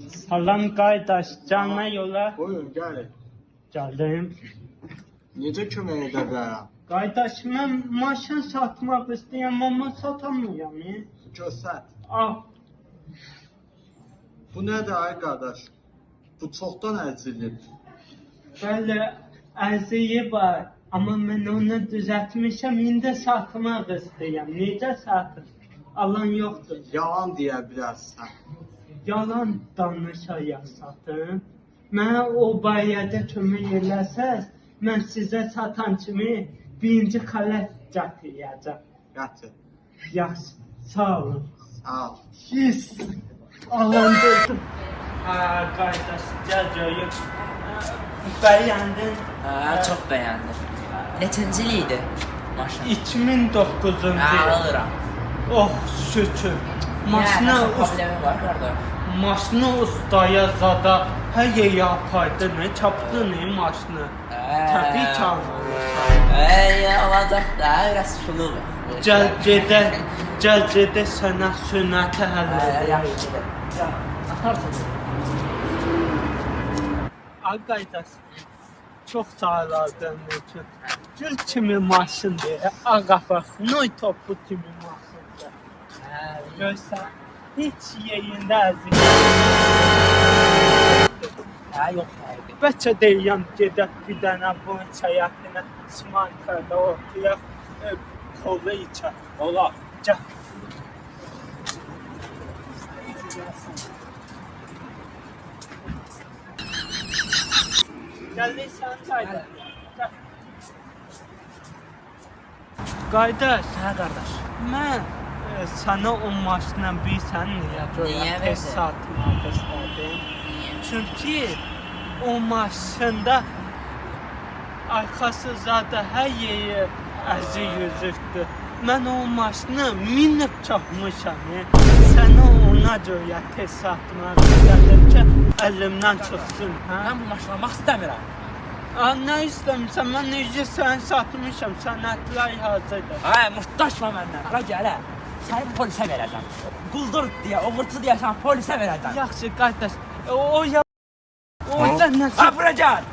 Salam qardaş, canına yola Buyurun, gəlin. gəldim. Necə kömək edə bilərəm? Qardaş, mən maşın satmaq istəyirəm, amma satamıyorum. Göstər. Al, Bu nədir ay qardaş? Bu çoxdan əzilib. bəli, ərziyi var, amma mən onu düzəltmişəm, indi satmaq istəyirəm. Necə satım? Alan yoxdur. Yalan deyə bilərsən. Yalan danışaya satın. Mənə o barədə kömək eləsəz, mən sizə satan kimi birinci xələt gətirəcəm. Gətir. Yaxşı, sağ olun. Sağ ol. Yes! Alandırdım. Qardaş, gəl görüm. Bəyəndin? Çox bəyəndim. Neçinci iliydi maşın? 2009-cu il. Alıram. Oh, şükür. Maşına problemi var qardaş. maşını ustaya zada hər yeri apardı, nə çapdı, nə maşını. Təbii ki almalısın. Olacaq da, biraz şuluq. Gəl gedə sənə sünnəti həll edək. Yaxşı. Atarsın. Ay qardaş, çox sağlardın üçün. Gül kimi maşındır, ağabax, noy topu kimi maşındır. Görsən, heç yerində əziyyət. Yox, təbii. Bəlkə deyəm, gedək bir dənə bunun çayatına, Smankada oturaq, kola içək. Ola, gəl. Gəlirsən çayda. Gəl. Qardaş, Hə qardaş. mən sənə o maşınla bilsən niyə Niyə tez verdin? satmaq istədim? Çünki o maşında arxası zaten hər yeri əzi yüzükdür. Mən o maşını minib çıxmışam. Sənə ona görə tez satmaq istədim ki, əlimdən çıxsın. Mən bu maşını almaq istəmirəm. Nə istəmirsən? Mən necə səni satmışam, sənətlər hazırdır. Muhtaçma məndən. Bura gələ. Səni polisə verəcəm. Quldur deyə, oğurtu deyəsən polisə verəcəm. Yaxşı qardaş, o ya... O da nə? Bura gəl.